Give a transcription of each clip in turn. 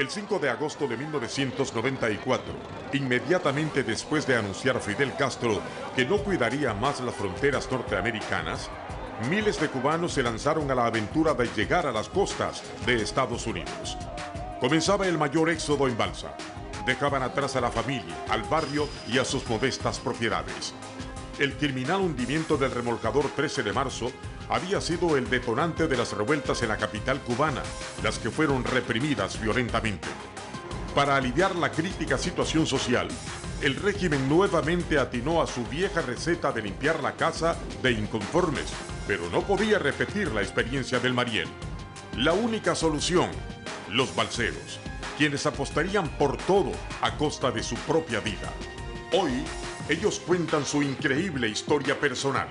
El 5 de agosto de 1994, inmediatamente después de anunciar Fidel Castro que no cuidaría más las fronteras norteamericanas, miles de cubanos se lanzaron a la aventura de llegar a las costas de Estados Unidos. Comenzaba el mayor éxodo en balsa. Dejaban atrás a la familia, al barrio y a sus modestas propiedades. El criminal hundimiento del remolcador 13 de marzo había sido el detonante de las revueltas en la capital cubana, las que fueron reprimidas violentamente. Para aliviar la crítica situación social, el régimen nuevamente atinó a su vieja receta de limpiar la casa de inconformes, pero no podía repetir la experiencia del Mariel. La única solución, los balseros, quienes apostarían por todo a costa de su propia vida. Hoy, ellos cuentan su increíble historia personal.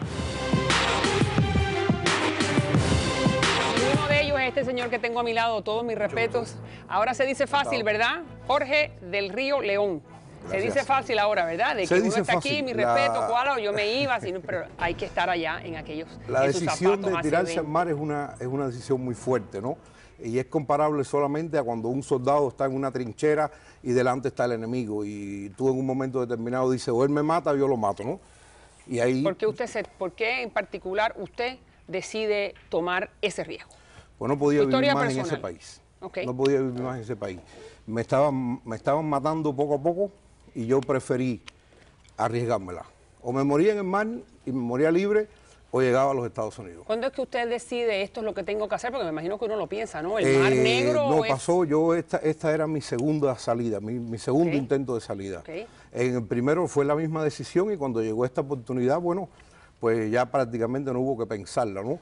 Uno de ellos es este señor que tengo a mi lado, todos mis respetos. Ahora se dice fácil, ¿verdad? Jorge del Río León. Gracias. Se dice fácil ahora, ¿verdad? De que uno está fácil. Aquí, mi respeto, cuál, yo me iba, pero hay que estar allá en aquellos. La decisión de tirarse al mar es una decisión muy fuerte, ¿no? Y es comparable solamente a cuando un soldado está en una trinchera y delante está el enemigo. Y tú en un momento determinado dices, o él me mata o yo lo mato, ¿no? Y ahí... ¿Por qué en particular usted decide tomar ese riesgo? Pues no podía vivir más en ese país. Okay. No podía vivir más en ese país. Me estaban matando poco a poco y yo preferí arriesgármela. O me moría en el mar y me moría libre, o llegaba a los Estados Unidos. ¿Cuándo es que usted decide esto es lo que tengo que hacer? Porque me imagino que uno lo piensa, ¿no? El Mar Negro. No, pasó, esta era mi segunda salida, mi segundo intento de salida. Okay. En el primero fue la misma decisión y cuando llegó esta oportunidad, bueno, pues ya prácticamente no hubo que pensarla, ¿no?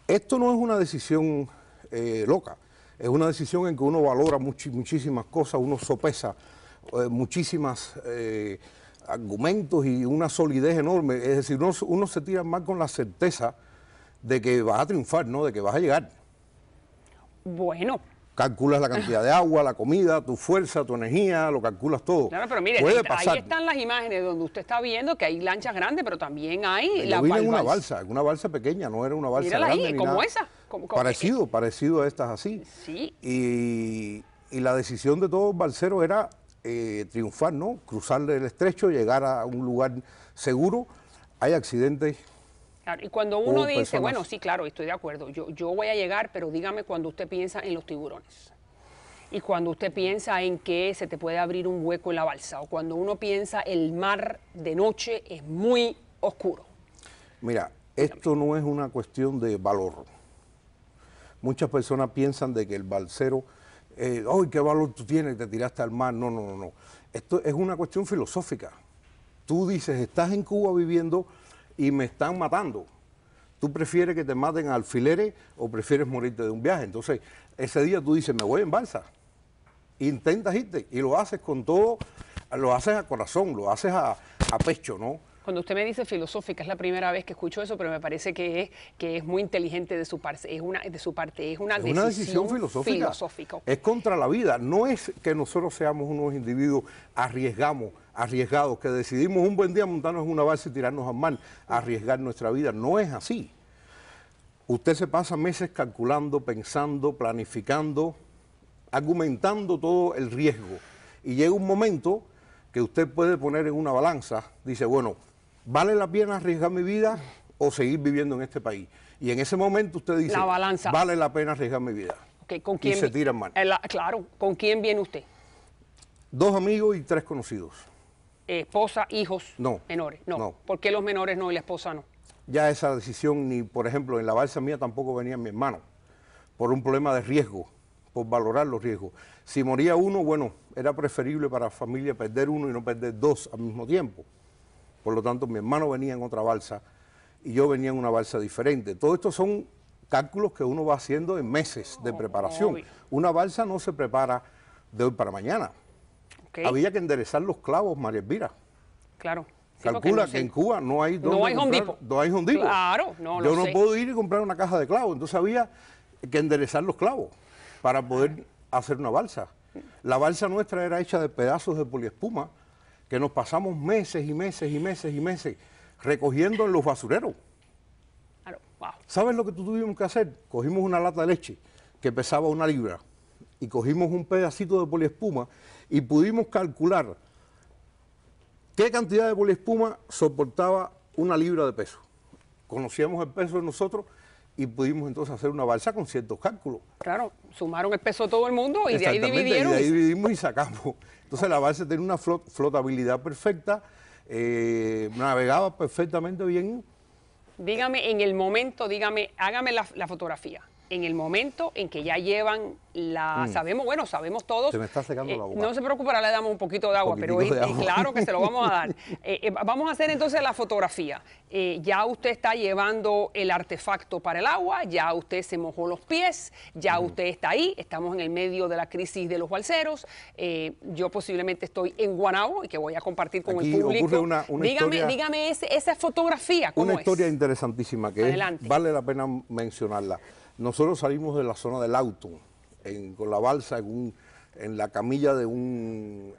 Esto no es una decisión loca, es una decisión en que uno valora muchísimas cosas, uno sopesa muchísimas argumentos y una solidez enorme. Es decir, uno se tira más con la certeza de que vas a triunfar, ¿no? De que vas a llegar. Bueno. Calculas la cantidad de agua, la comida, tu fuerza, tu energía, lo calculas todo. Claro, pero mire, ahí están las imágenes donde usted está viendo que hay lanchas grandes, pero también hay la vine en una balsa pequeña, no era una balsa grande ni como nada. Esa. Parecido a estas así. Sí. Y la decisión de todos los balseros era triunfar, ¿no? Cruzar el estrecho, llegar a un lugar seguro. Hay accidentes. Claro, y cuando uno dice, bueno, sí, claro, estoy de acuerdo, yo voy a llegar, pero dígame cuando usted piensa en los tiburones. Y cuando usted piensa en que se te puede abrir un hueco en la balsa, o cuando uno piensa el mar de noche es muy oscuro. Mira, esto no es una cuestión de valor. Muchas personas piensan de que el balsero... ¡ay, qué valor tú tienes! Te tiraste al mar. No. Esto es una cuestión filosófica. Tú dices, estás en Cuba viviendo y me están matando. ¿Tú prefieres que te maten a alfileres o prefieres morirte de un viaje? Entonces, ese día tú dices, me voy en balsa. Intentas irte y lo haces con todo, lo haces a corazón, lo haces a pecho, ¿no? Cuando usted me dice filosófica, es la primera vez que escucho eso, pero me parece que es muy inteligente de su parte. Es una decisión filosófica. Es contra la vida. No es que nosotros seamos unos individuos arriesgados, que decidimos un buen día montarnos en una balsa y tirarnos al mar, arriesgar nuestra vida. No es así. Usted se pasa meses calculando, pensando, planificando, argumentando todo el riesgo. Y llega un momento que usted puede poner en una balanza, dice, bueno, ¿vale la pena arriesgar mi vida o seguir viviendo en este país? Y en ese momento usted dice, la balanza. Vale la pena arriesgar mi vida. Okay, ¿con quién? Y se tira en mar. Claro, ¿con quién viene usted? 2 amigos y 3 conocidos. ¿Esposa, hijos no, menores? No. ¿Por qué los menores no y la esposa no? Ya esa decisión, ni por ejemplo, en la balsa mía tampoco venía mi hermano, por un problema de riesgo, por valorar los riesgos. Si moría uno, bueno, era preferible para la familia perder uno y no perder 2 al mismo tiempo. Por lo tanto, mi hermano venía en otra balsa y yo venía en una balsa diferente. Todo esto son cálculos que uno va haciendo en meses de preparación. Una balsa no se prepara de hoy para mañana. Okay. Había que enderezar los clavos, María Elvira. Claro. Calcula que en Cuba no hay Home Depot. No hay Home Depot. Claro, yo no puedo ir y comprar una caja de clavos. Entonces había que enderezar los clavos para poder hacer una balsa. La balsa nuestra era hecha de pedazos de poliespuma que nos pasamos meses recogiendo en los basureros. Claro, wow. ¿Sabes lo que tuvimos que hacer? Cogimos una lata de leche que pesaba 1 libra y cogimos un pedacito de poliespuma y pudimos calcular qué cantidad de poliespuma soportaba 1 libra de peso. Conocíamos el peso de nosotros y pudimos entonces hacer una balsa con ciertos cálculos. Claro, sumaron el peso de todo el mundo y de ahí dividieron. Y de ahí dividimos y sacamos. Entonces la balsa tenía una flotabilidad perfecta, navegaba perfectamente bien. Dígame, en el momento, hágame la fotografía. En el momento en que ya llevan sabemos todos. Se me está secando la boca. No se preocupe, ahora le damos un poquito de agua, pero claro que se lo vamos a dar. Vamos a hacer entonces la fotografía. Ya usted está llevando el artefacto para el agua, ya usted se mojó los pies, ya usted está ahí, estamos en el medio de la crisis de los balseros. Yo posiblemente estoy en Guaynabo y que voy a compartir con el público. Dígame esa fotografía, ¿cómo es? Una historia interesantísima que vale la pena mencionarla. Nosotros salimos de la zona del auto, con la balsa en la camilla de un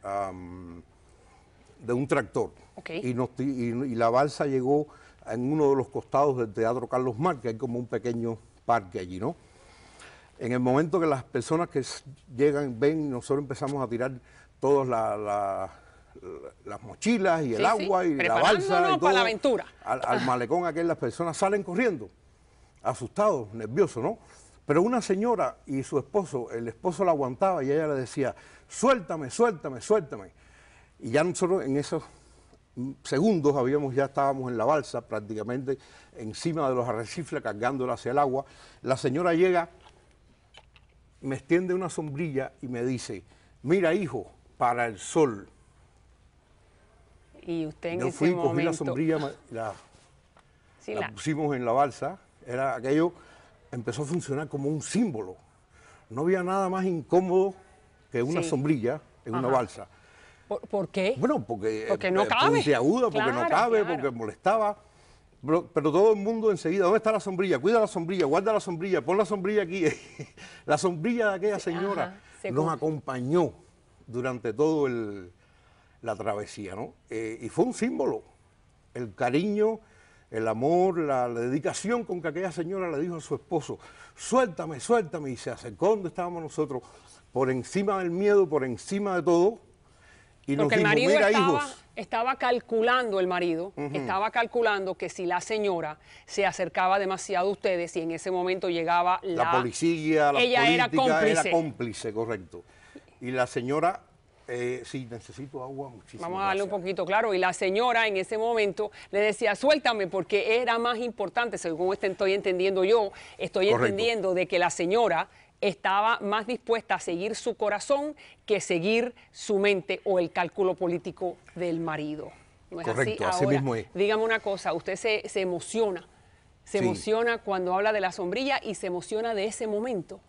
tractor. Okay. Y la balsa llegó en uno de los costados del Teatro Carlos Marx, que hay como un pequeño parque allí, ¿no? En el momento que las personas que llegan, ven, nosotros empezamos a tirar todas las mochilas y el agua y la balsa y todo, para la aventura. Al malecón aquel, las personas salen corriendo, asustados, nerviosos, ¿no? Pero una señora y su esposo, el esposo la aguantaba y ella le decía, suéltame, suéltame, suéltame. Y ya nosotros en esos segundos ya estábamos en la balsa, prácticamente encima de los arrecifes, cargándola hacia el agua. La señora llega, me extiende una sombrilla y me dice, mira hijo, para el sol. Y usted en Yo ese fui, momento... cogí la sombrilla, la pusimos en la balsa, aquello empezó a funcionar como un símbolo. No había nada más incómodo que una sombrilla en una balsa. ¿Por qué? Bueno, porque no cabe. Puntiaguda, porque no cabe, porque molestaba. Pero todo el mundo enseguida, ¿dónde está la sombrilla? Cuida la sombrilla, guarda la sombrilla, pon la sombrilla aquí. La sombrilla de aquella señora nos acompañó durante todo la travesía, ¿no? Y fue un símbolo, el cariño, el amor, la dedicación con que aquella señora le dijo a su esposo, suéltame, suéltame, y se acercó donde estábamos nosotros, por encima del miedo, por encima de todo, y porque nos dijo, mira hijos. Estaba calculando el marido, estaba calculando que si la señora se acercaba demasiado a ustedes y en ese momento llegaba la policía, la ella política, era cómplice, correcto. Y la señora... sí, necesito agua, muchísimo. Vamos a darle un poquito, claro. Y la señora en ese momento le decía, suéltame, porque era más importante, según estoy entendiendo yo, entendiendo de que la señora estaba más dispuesta a seguir su corazón que seguir su mente o el cálculo político del marido. ¿No es correcto, así? Así mismo es. Dígame una cosa, usted se emociona, emociona cuando habla de la sombrilla y se emociona de ese momento.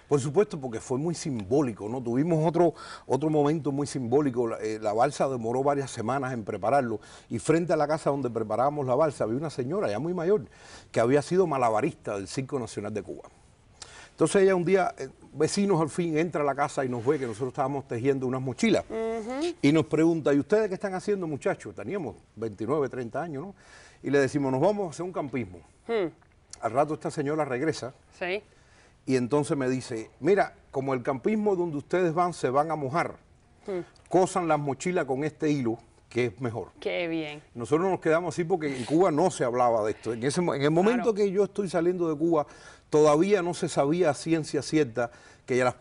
Por supuesto, porque fue muy simbólico, ¿no? Tuvimos otro momento muy simbólico. La balsa demoró varias semanas en prepararlo y frente a la casa donde preparábamos la balsa había una señora ya muy mayor que había sido malabarista del Circo Nacional de Cuba. Entonces ella un día, vecinos al fin, entra a la casa y nos ve que nosotros estábamos tejiendo unas mochilas y nos pregunta, ¿y ustedes qué están haciendo, muchachos? Teníamos 29, 30 años, ¿no? Y le decimos, nos vamos a hacer un campismo. Al rato esta señora regresa. Sí. Y entonces me dice, mira, como el campismo donde ustedes van se van a mojar, cosan las mochilas con este hilo, que es mejor. Qué bien. Nosotros nos quedamos así porque en Cuba no se hablaba de esto. En el momento que yo estoy saliendo de Cuba, todavía no se sabía a ciencia cierta que las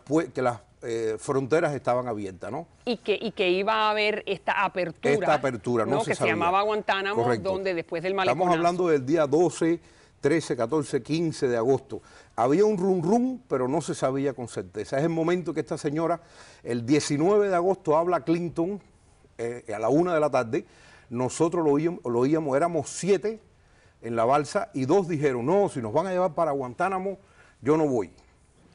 fronteras estaban abiertas, ¿no? Y que iba a haber esta apertura. Esta apertura, no se que sabía. Se llamaba Guantánamo, correcto. Donde después del maleconazo. Estamos hablando del día 12, 13, 14, 15 de agosto. Había un rum, pero no se sabía con certeza. Es el momento que esta señora, el 19 de agosto, habla a Clinton a la 1 de la tarde. Nosotros lo oíamos, éramos 7 en la balsa y 2 dijeron, no, si nos van a llevar para Guantánamo, yo no voy.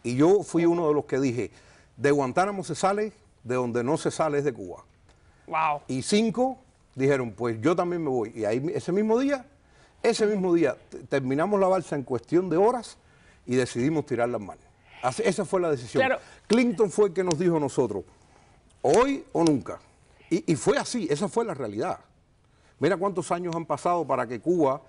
Y yo fui uno de los que dije, de Guantánamo se sale, de donde no se sale es de Cuba. Wow. Y 5 dijeron, pues yo también me voy. Y ahí ese mismo día terminamos la balsa en cuestión de horas y decidimos tirar las manos. Esa fue la decisión. Claro. Clinton fue el que nos dijo a nosotros, hoy o nunca. Y fue así, esa fue la realidad. Mira cuántos años han pasado para que Cuba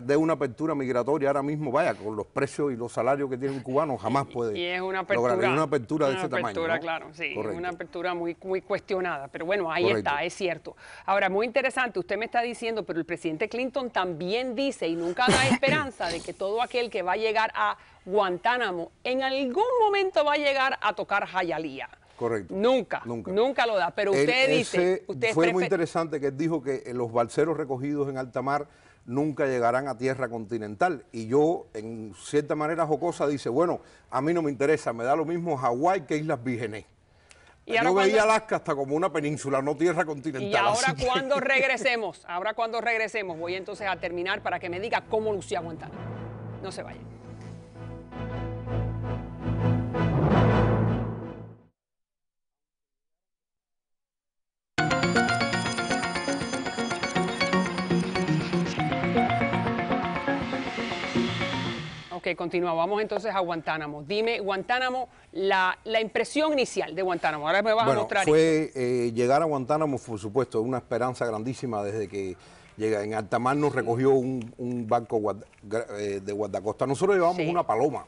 de una apertura migratoria ahora mismo, vaya, con los precios y los salarios que tiene un cubano, jamás puede y es una apertura, lograr una apertura de ese tamaño, ¿no? Claro, sí, Correcto. es una apertura muy cuestionada, pero bueno, ahí Correcto. está, es cierto. Ahora, muy interesante, usted me está diciendo, pero el presidente Clinton también dice y nunca da esperanza de que todo aquel que va a llegar a Guantánamo en algún momento va a llegar a tocar Hialeah. Correcto. Nunca lo da, pero usted dice... Fue muy interesante que él dijo que los balseros recogidos en alta mar nunca llegarán a tierra continental. Y yo, en cierta manera jocosa, dice, bueno, a mí no me interesa, me da lo mismo Hawái que Islas Vírgenes. Yo veía Alaska hasta como una península, no tierra continental. Y ahora cuando regresemos, voy entonces a terminar para que me diga cómo lucía Guantánamo. No se vayan. Ok, continuamos. Vamos entonces a Guantánamo. Dime, Guantánamo, la impresión inicial de Guantánamo. Ahora me vas a mostrar. Llegar a Guantánamo, por supuesto, una esperanza grandísima desde que llega. En alta mar nos recogió un barco de guardacosta. Nosotros llevamos una paloma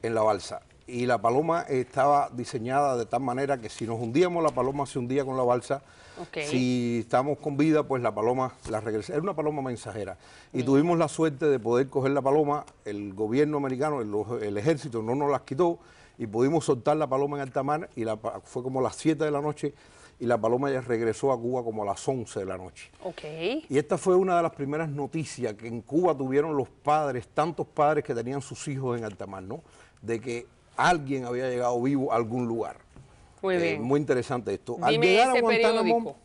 en la balsa y la paloma estaba diseñada de tal manera que si nos hundíamos, la paloma se hundía con la balsa. Si estamos con vida, pues la paloma la regresa. Era una paloma mensajera. Y tuvimos la suerte de poder coger la paloma. El gobierno americano, el ejército no nos las quitó y pudimos soltar la paloma en alta mar y fue como a las 7 de la noche y la paloma ya regresó a Cuba como a las 11 de la noche. Y esta fue una de las primeras noticias que en Cuba tuvieron los padres, tantos padres que tenían sus hijos en alta mar, ¿no? De que alguien había llegado vivo a algún lugar. Muy bien. Muy interesante esto. Al llegar a Guantánamo,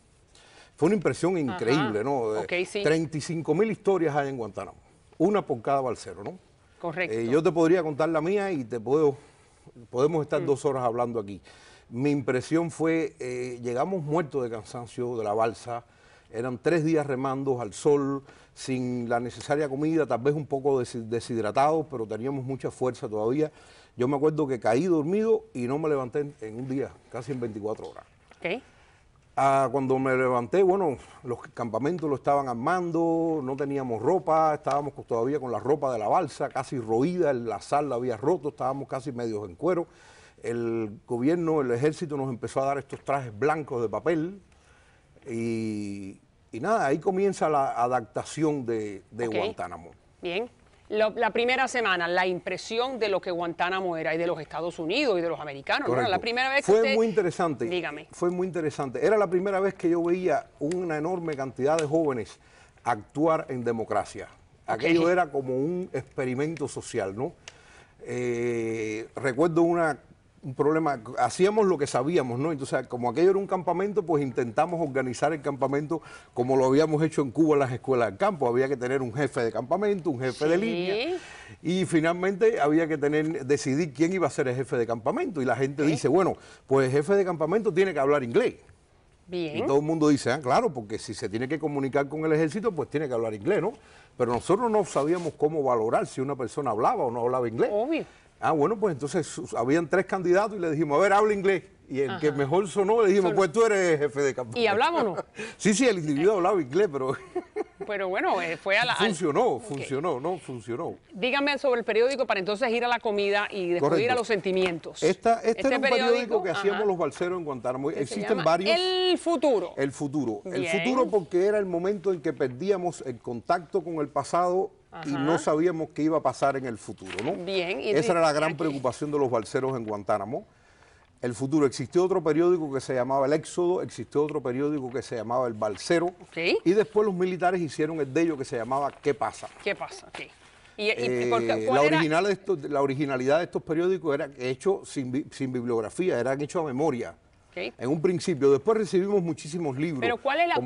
fue una impresión increíble, ¿no? 35.000 historias hay en Guantánamo, una por cada balsero, ¿no? Correcto. Yo te podría contar la mía y podemos estar 2 horas hablando aquí. Mi impresión fue, llegamos muertos de cansancio de la balsa, eran 3 días remando al sol, sin la necesaria comida, tal vez un poco deshidratados, pero teníamos mucha fuerza todavía. Yo me acuerdo que caí dormido y no me levanté en un día, casi en 24 horas. Cuando me levanté, bueno, los campamentos lo estaban armando, no teníamos ropa, estábamos todavía con la ropa de la balsa, casi roída, la sal la había roto, estábamos casi medios en cuero. El gobierno, el ejército nos empezó a dar estos trajes blancos de papel y nada, ahí comienza la adaptación de Guantánamo. Bien. La primera semana, la impresión de lo que Guantánamo era y de los Estados Unidos y de los americanos, ¿no? La primera vez que fue muy interesante. Dígame. Fue muy interesante. Era la primera vez que yo veía una enorme cantidad de jóvenes actuar en democracia. Aquello era como un experimento social, ¿no? Recuerdo un problema, hacíamos lo que sabíamos, ¿no? Entonces, como aquello era un campamento, pues intentamos organizar el campamento como lo habíamos hecho en Cuba en las escuelas del campo. Había que tener un jefe de campamento, un jefe de línea, y finalmente había que decidir quién iba a ser el jefe de campamento. Y la gente dice, bueno, pues el jefe de campamento tiene que hablar inglés. Bien. Y todo el mundo dice, claro, porque si se tiene que comunicar con el ejército, pues tiene que hablar inglés, ¿no? Pero nosotros no sabíamos cómo valorar si una persona hablaba o no hablaba inglés. Obvio. Bueno, pues entonces habían 3 candidatos y le dijimos, a ver, habla inglés. Y el que mejor sonó, le dijimos, pues tú eres jefe de campamento. ¿Y hablábamos? Sí, el individuo hablaba inglés, pero... Pero bueno, fue a la... Funcionó. Dígame sobre el periódico para entonces ir a la comida y después ir a los sentimientos. Este era un periódico que hacíamos los balseros en Guantánamo. Existen varios. El Futuro. El Futuro. El Futuro porque era el momento en que perdíamos el contacto con el pasado y no sabíamos qué iba a pasar en el futuro, ¿no? Bien. Esa era la gran preocupación de los balseros en Guantánamo. El Futuro. Existió otro periódico que se llamaba El Éxodo, existió otro periódico que se llamaba El Balsero, y después los militares hicieron el de ellos que se llamaba ¿Qué pasa? ¿Qué pasa? La originalidad de estos periódicos era hecho sin bibliografía, eran hechos a memoria. En un principio, después recibimos muchísimos libros. Pero ¿cuál era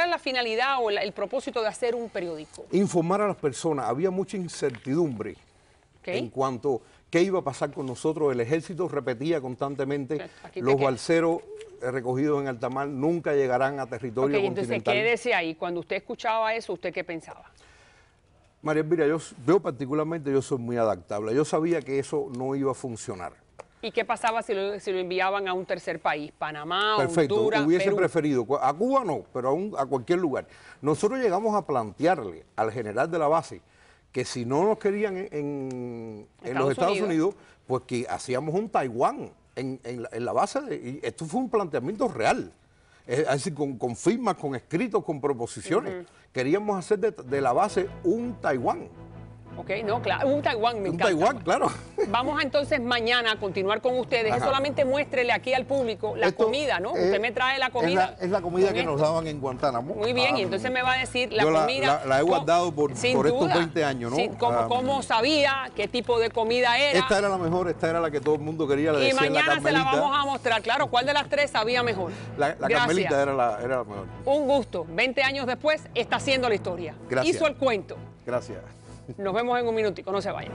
la finalidad o el propósito de hacer un periódico? Informar a las personas. Había mucha incertidumbre en cuanto a qué iba a pasar con nosotros. El ejército repetía constantemente, los balseros recogidos en alta mar nunca llegarán a territorio continental. Entonces quédese ahí. Cuando usted escuchaba eso, ¿usted qué pensaba? María Elvira, yo particularmente soy muy adaptable. Yo sabía que eso no iba a funcionar. ¿Y qué pasaba si lo enviaban a un tercer país? Panamá, Perfecto, Honduras, hubiese Perú. preferido, a Cuba no, pero a cualquier lugar. Nosotros llegamos a plantearle al general de la base que si no nos querían en los Estados Unidos, pues que hacíamos un Taiwán en la base, y esto fue un planteamiento real. Es decir, con firmas, con escritos, con proposiciones. Queríamos hacer de la base un Taiwán. Ok, no, claro, un Taiwán, me encanta. Un Taiwán, claro. Vamos entonces mañana a continuar con ustedes. Es solamente muéstrele aquí al público la comida, ¿no? Usted me trae la comida. Es la comida que nos daban en Guantánamo. Muy bien, y entonces me va a decir la comida. La he guardado por estos 20 años, ¿no? Sí, ¿cómo sabía qué tipo de comida era? Esta era la mejor, esta era la que todo el mundo quería. Y mañana se la vamos a mostrar, claro. ¿Cuál de las tres sabía mejor? La Carmelita era la mejor. Un gusto. 20 años después está haciendo la historia. Gracias. Hizo el cuento. Gracias. Nos vemos en un minutico, no se vayan.